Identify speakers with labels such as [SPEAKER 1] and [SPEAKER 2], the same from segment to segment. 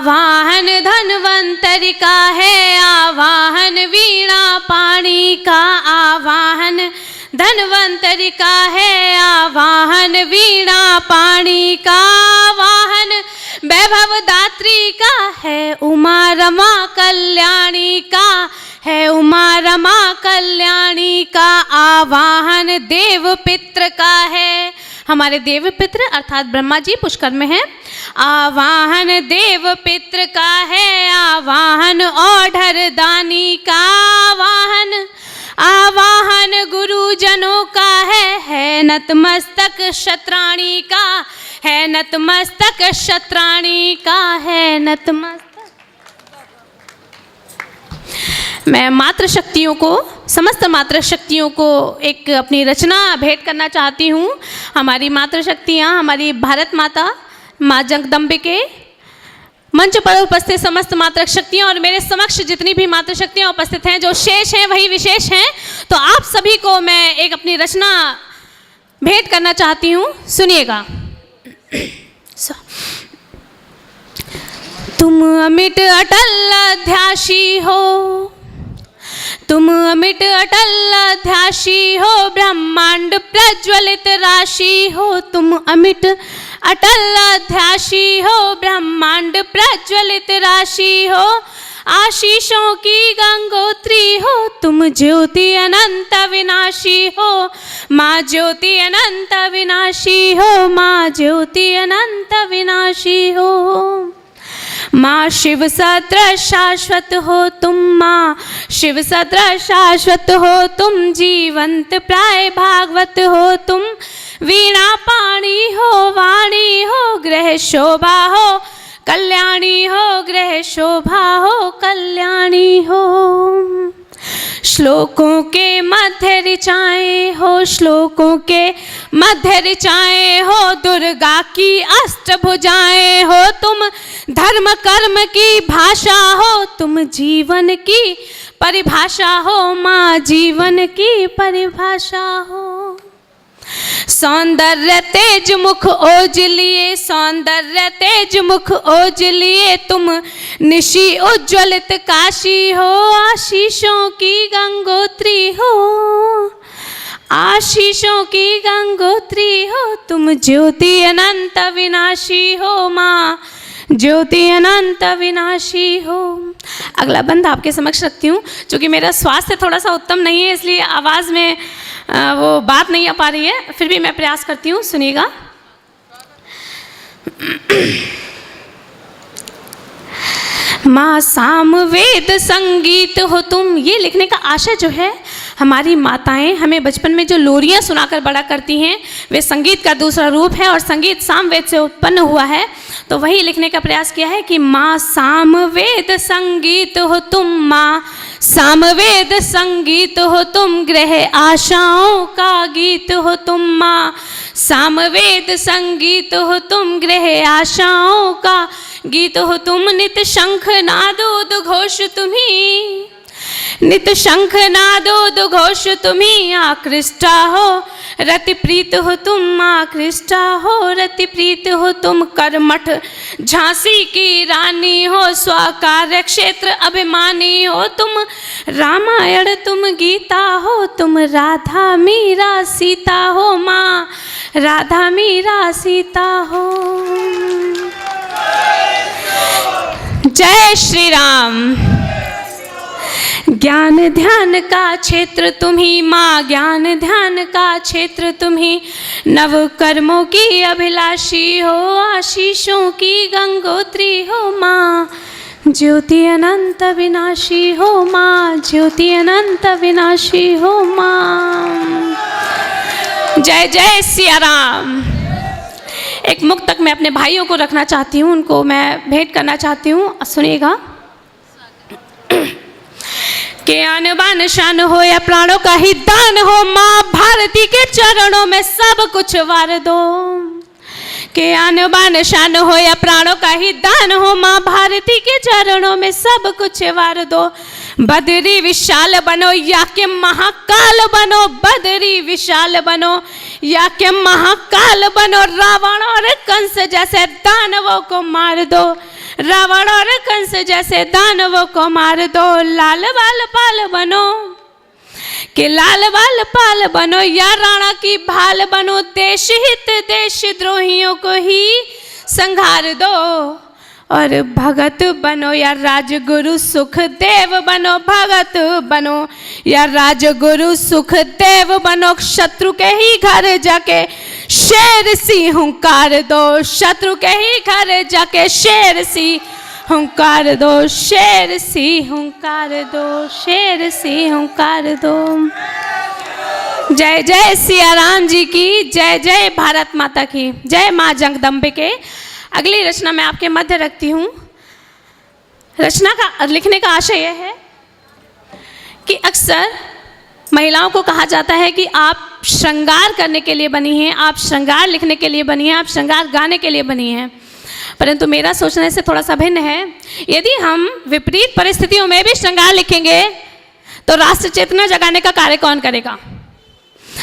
[SPEAKER 1] आवाहन धन्वंतरि का है, आवाहन वीणा पाणी का, आवाहन धन्वंतरि का है, आवाहन वीणा पाणी का, आवाहन वैभव दात्री का है, उमा रमा कल्याणी का है, उमा रमा कल्याणी का, आवाहन देव पित्र का है। हमारे देव पित्र अर्थात ब्रह्मा जी पुष्कर में हैं। आवाहन देव पित्र का है, आवाहन औढ़र दानी का, आवाहन आवाहन गुरुजनों का है नतमस्तक शत्राणी का, है नतमस्तक शत्राणी का, है नतमस्तक। मैं मातृ शक्तियों को, समस्त मातृ शक्तियों को एक अपनी रचना भेंट करना चाहती हूँ। हमारी मातृ शक्तियाँ, हमारी भारत माता माँ जगदम्बिके, मंच पर उपस्थित समस्त मातृ शक्तियाँ और मेरे समक्ष जितनी भी मातृ शक्तियाँ उपस्थित हैं, जो शेष हैं वही विशेष हैं। तो आप सभी को मैं एक अपनी रचना भेंट करना चाहती हूँ, सुनिएगा। तुम अमिट अटल अध्यासी हो, तुम अमिट अटल अध्यासी हो, ब्रह्मांड प्रज्वलित राशि हो, तुम अमिट अटल अध्यासी हो, ब्रह्मांड प्रज्वलित राशि हो, आशीषों की गंगोत्री हो, तुम ज्योति अनंत विनाशी हो, माँ ज्योति अनंत विनाशी हो, माँ ज्योति अनंत विनाशी हो। माँ शिव सदृश शाश्वत हो तुम, माँ शिव सदृश शाश्वत हो तुम, जीवंत प्राय भागवत हो तुम, वीणा पाणी हो, वाणी हो, ग्रह शोभा हो, कल्याणी हो, ग्रह शोभा हो, कल्याणी हो। श्लोकों के मध्य ऋचाएं हो, श्लोकों के मध्य ऋचाएं हो, दुर्गा की अष्टभुजाएं हो तुम, धर्म कर्म की भाषा हो तुम, जीवन की परिभाषा हो, माँ जीवन की परिभाषा हो। सौंदर्य तेज मुख ओजलिए, सौंदर्य तेज मुख ओजलिए तुम, निशि उज्ज्वलित काशी हो, आशीषों की गंगोत्री हो, आशीषों की गंगोत्री हो तुम, ज्योति अनंत विनाशी हो, माँ ज्योति अनंत विनाशी हो। अगला बंद आपके समक्ष रखती हूँ। चूँकि मेरा स्वास्थ्य थोड़ा सा उत्तम नहीं है, इसलिए आवाज़ में वो बात नहीं आ पा रही है, फिर भी मैं प्रयास करती हूँ, सुनिएगा। माँ साम वेद संगीत हो तुम, ये लिखने का आशय जो है, हमारी माताएं हमें बचपन में जो लोरियां सुनाकर बड़ा करती हैं, वे संगीत का दूसरा रूप है और संगीत सामवेद से उत्पन्न हुआ है। तो वही लिखने का प्रयास किया है कि माँ सामवेद संगीत हो तुम, माँ सामवेद संगीत हो तुम, ग्रह आशाओं का गीत हो तुम, माँ सामवेद संगीत हो तुम, ग्रह आशाओं का गीत हो तुम, नित शंख नादोद घोष तुम्ही, नित शंख नादोद घोष तुम्ही, आकृष्टा हो रति प्रीत हो तुम, आकृष्टा हो रति प्रीत हो तुम, कर्मठ झांसी की रानी हो, स्वकार्य क्षेत्र अभिमानी हो तुम, रामायण तुम गीता हो तुम, राधा मीरा सीता हो, माँ राधा मीरा सीता हो। जय श्री राम। ज्ञान ध्यान का क्षेत्र तुम्ही, माँ ज्ञान ध्यान का क्षेत्र तुम्ही, नव कर्मों की अभिलाषी हो, आशीषों की गंगोत्री हो, माँ ज्योति अनंत विनाशी हो, माँ ज्योति अनंत विनाशी हो, माँ। जय जय सिया राम। एक मुक्तक मैं अपने भाइयों को रखना चाहती हूँ, उनको मैं भेंट करना चाहती हूँ, सुनिएगा। के आन बान शान हो या प्राणों का ही दान हो, माँ भारती के चरणों में सब कुछ वार दो। के आन बान शान हो या प्राणों का ही दान हो, माँ भारती के चरणों में सब कुछ वार दो। बदरी विशाल बनो या के महाकाल बनो, बदरी विशाल बनो या के महाकाल बनो, रावण और कंस जैसे दानवों को मार दो। रावण और कंस जैसे दानवों को मार दो, लाल बाल पाल बनो कि लाल बाल पाल बनो या राणा की भाल बनो, देश हित देशद्रोहियों को ही संहार दो और भगत बनो या राजगुरु सुखदेव बनो, भगत बनो या राजगुरु सुखदेव बनो, शत्रु के ही घर जाके शेर सी हुंकार दो, शत्रु के ही घर जाके शेर सी हुंकार दो, शेर सी हुंकार दो, शेर सी हुंकार दो। जय जय सिया राम जी की जय, जय भारत माता की जय, माँ जगदम्बे के। अगली रचना मैं आपके मध्य रखती हूँ। रचना का लिखने का आशय यह है कि अक्सर महिलाओं को कहा जाता है कि आप श्रृंगार करने के लिए बनी हैं, आप श्रृंगार लिखने के लिए बनी हैं, आप श्रृंगार गाने के लिए बनी हैं। परंतु मेरा सोचने से थोड़ा सा भिन्न है। यदि हम विपरीत परिस्थितियों में भी श्रृंगार लिखेंगे तो राष्ट्र चेतना जगाने का कार्य कौन करेगा?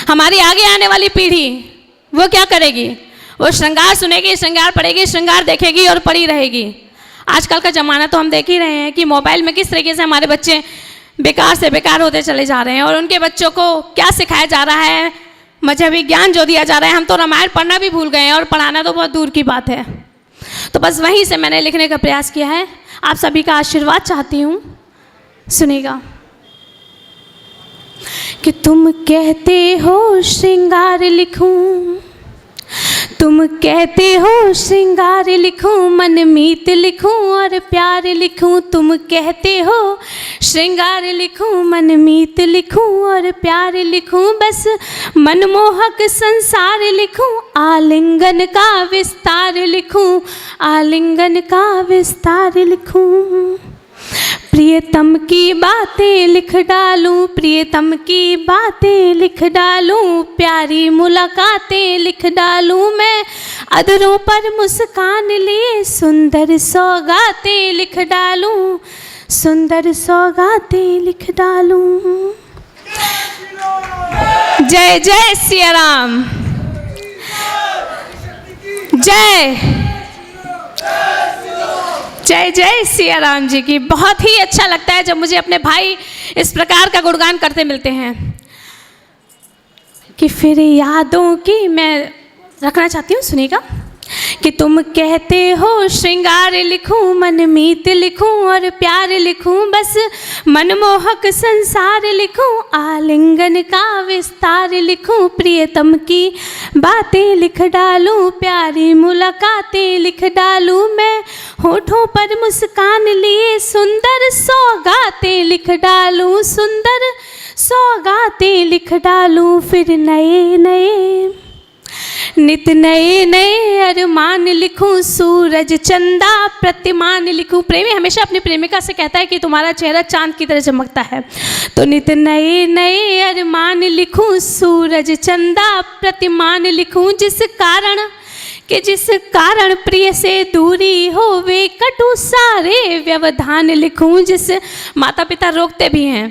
[SPEAKER 1] हमारी आगे आने वाली पीढ़ी वो क्या करेगी? वो श्रृंगार सुनेगी, श्रृंगार पढ़ेगी, श्रृंगार देखेगी और पढ़ी रहेगी। आजकल का ज़माना तो हम देख ही रहे हैं कि मोबाइल में किस तरीके से हमारे बच्चे बेकार से बेकार होते चले जा रहे हैं और उनके बच्चों को क्या सिखाया जा रहा है, मजहबी ज्ञान जो दिया जा रहा है। हम तो रामायण पढ़ना भी भूल गए हैं और पढ़ाना तो बहुत दूर की बात है। तो बस वहीं से मैंने लिखने का प्रयास किया है। आप सभी का आशीर्वाद चाहती हूँ, सुनिएगा। कि तुम कहते हो श्रृंगार लिखूं, तुम कहते हो श्रृंगार लिखूं, मनमीत लिखूं और प्यार लिखूं। तुम कहते हो श्रृंगार लिखूं, मनमीत लिखूं और प्यार लिखूं, बस मनमोहक संसार लिखूं, आलिंगन का विस्तार लिखूं, आलिंगन का विस्तार लिखूं। प्रियतम की बातें लिख डालूं, प्रियतम की बातें लिख डालूं, प्यारी मुलाकातें लिख डालूं मैं, अधरों पर मुस्कान लिए सुंदर सौगातें लिख डालूं, सुंदर सौगातें लिख डालूं। जय जय सिया राम, जय जय जय सिया राम जी की। बहुत ही अच्छा लगता है जब मुझे अपने भाई इस प्रकार का गुणगान करते मिलते हैं। कि फिर यादों की मैं रखना चाहती हूँ, सुनिएगा। कि तुम कहते हो श्रृंगार लिखूं, मनमीत लिखूं और प्यार लिखूं, बस मनमोहक संसार लिखूं, आलिंगन का विस्तार लिखूं, प्रियतम की बातें लिख डालूं, प्यारी मुलाकातें लिख डालूं मैं, होठों पर मुस्कान लिए सुंदर सौगातें लिख डालूं, सुंदर सौगातें लिख डालूं। फिर नए नए नित नए नए अरमान लिखूं, सूरज चंदा प्रतिमान लिखूं। प्रेमी हमेशा अपनी प्रेमिका से कहता है कि तुम्हारा चेहरा चांद की तरह चमकता है। तो नित नए नए अरमान लिखूं, सूरज चंदा प्रतिमान लिखूं, जिस कारण प्रिय से दूरी हो वे कटु सारे व्यवधान लिखूं। जिस माता पिता रोकते भी हैं,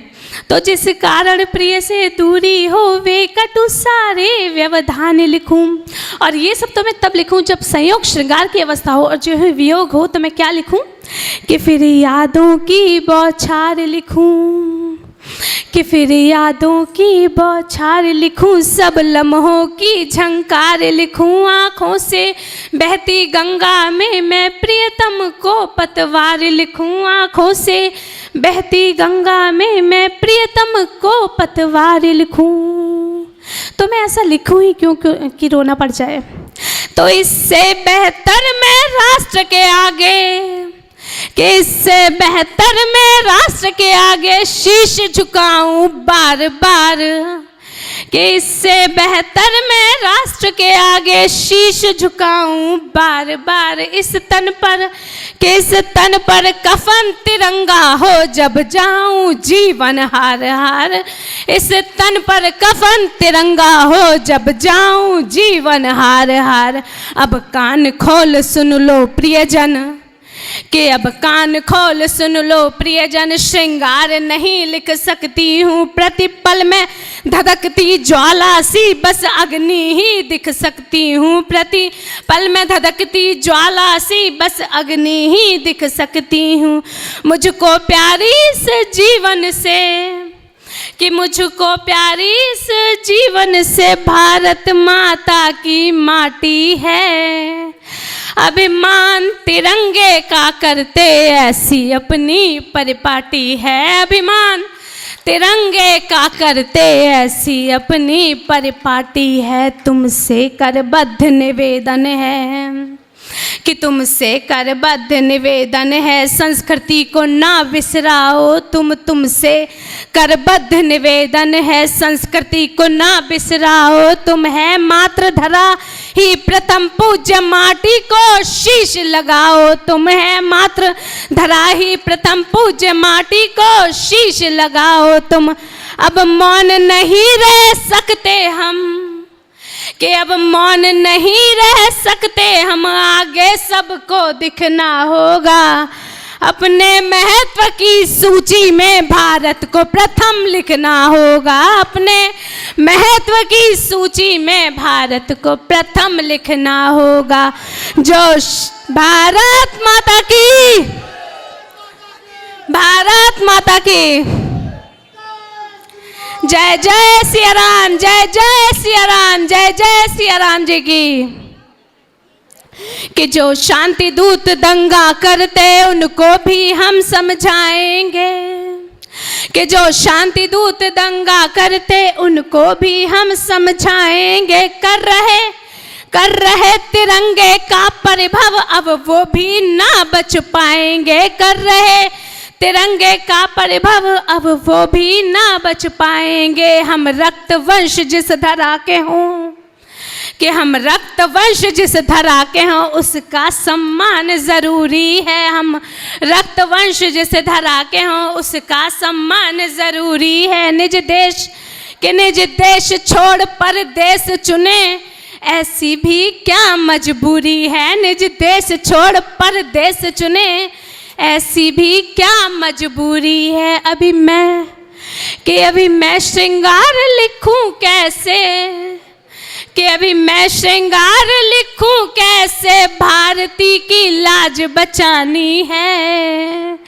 [SPEAKER 1] तो जिस कारण प्रिय से दूरी हो वे कटु सारे व्यवधान लिखूं। और ये सब तो मैं तब लिखूं जब संयोग श्रृंगार की अवस्था हो और जो है वियोग हो। तो मैं क्या लिखूं? कि फिर यादों की बौछार लिखूं, कि फिर यादों की बौछार लिखूं, सब लम्हों की झंकार लिखूं, आँखों से बहती गंगा में मैं प्रियतम को पतवार लिखूं, आँखों से बहती गंगा में मैं प्रियतम को पतवार लिखूं। तो मैं ऐसा लिखूं ही क्यों कि रोना पड़ जाए। तो इससे बेहतर मैं राष्ट्र के आगे, कि इससे बेहतर मैं राष्ट्र के आगे शीश झुकाऊं बार बार, कि इससे बेहतर मैं राष्ट्र के आगे शीश झुकाऊं बार बार। इस तन पर कफन तिरंगा हो जब जाऊं जीवन हार हार, इस तन पर कफन तिरंगा हो जब जाऊं जीवन हार हार। अब कान खोल सुन लो प्रियजन, कि अब कान खोल सुन लो प्रियजन, श्रृंगार नहीं लिख सकती हूँ प्रतिपल में धधकती ज्वाला सी, बस अग्नि ही दिख सकती हूँ प्रतिपल में धधकती ज्वाला सी, बस अग्नि ही दिख सकती हूँ। मुझको प्यारी इस जीवन से, कि मुझको प्यारी इस जीवन से भारत माता की माटी है। अभिमान तिरंगे का करते ऐसी अपनी परिपाटी है, अभिमान तिरंगे का करते ऐसी अपनी परिपाटी है। तुमसे करबद्ध निवेदन है, कि तुमसे करबद्ध निवेदन है, संस्कृति को ना बिसराओ तुम, तुमसे करबद्ध निवेदन है, संस्कृति को ना बिसराओ तुम। है मात्र धरा ही प्रथम पूज्य, माटी को शीश लगाओ तुम। है मात्र धरा ही प्रथम पूज्य, माटी को शीश लगाओ तुम। अब मौन नहीं रह सकते हम, कि अब मौन नहीं रह सकते हम, आगे सबको दिखना होगा। अपने महत्व की सूची में भारत को प्रथम लिखना होगा, अपने महत्व की सूची में भारत को प्रथम लिखना होगा। जो भारत माता की, भारत माता की जय जय सिया राम, जय जय सिया राम, जय जय सिया राम जी की। कि जो शांति दूत दंगा करते उनको भी हम समझाएंगे, कि जो शांति दूत दंगा करते उनको भी हम समझाएंगे। कर रहे तिरंगे का परिभव अब वो भी ना बच पाएंगे, कर रहे तिरंगे का परिभव अब वो भी ना बच पाएंगे। हम रक्त वंश जिस धरा के हों, कि हम रक्त वंश जिस धरा के हों उसका सम्मान जरूरी है। हम रक्त वंश जिस धरा के हों उसका सम्मान जरूरी है। निज देश के निज देश छोड़ परदेश चुने, ऐसी भी क्या मजबूरी है। निज देश छोड़ परदेश चुने, ऐसी भी क्या मजबूरी है। अभी मैं श्रृंगार लिखूं कैसे, कि अभी मैं श्रृंगार लिखूं कैसे, भारती की लाज बचानी है।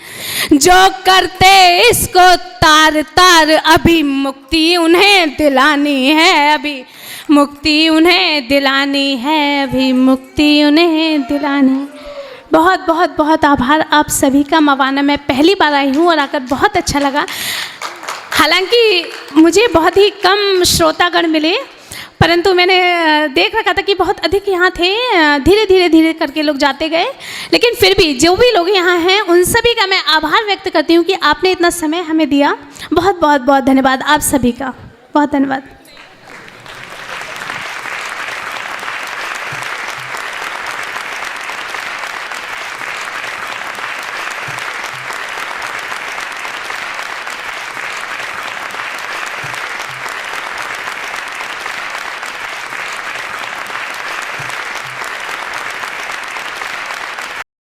[SPEAKER 1] जो करते इसको तार तार, अभी मुक्ति उन्हें दिलानी है, अभी मुक्ति उन्हें दिलानी है, अभी मुक्ति उन्हें दिलानी। बहुत बहुत बहुत आभार आप सभी का। मवाना मैं पहली बार आई हूँ और आकर बहुत अच्छा लगा। हालांकि मुझे बहुत ही कम श्रोतागण मिले, परंतु मैंने देख रखा था कि बहुत अधिक यहाँ थे। धीरे धीरे करके लोग जाते गए, लेकिन फिर भी जो भी लोग यहाँ हैं उन सभी का मैं आभार व्यक्त करती हूँ कि आपने इतना समय हमें दिया। बहुत बहुत बहुत धन्यवाद आप सभी का, बहुत धन्यवाद।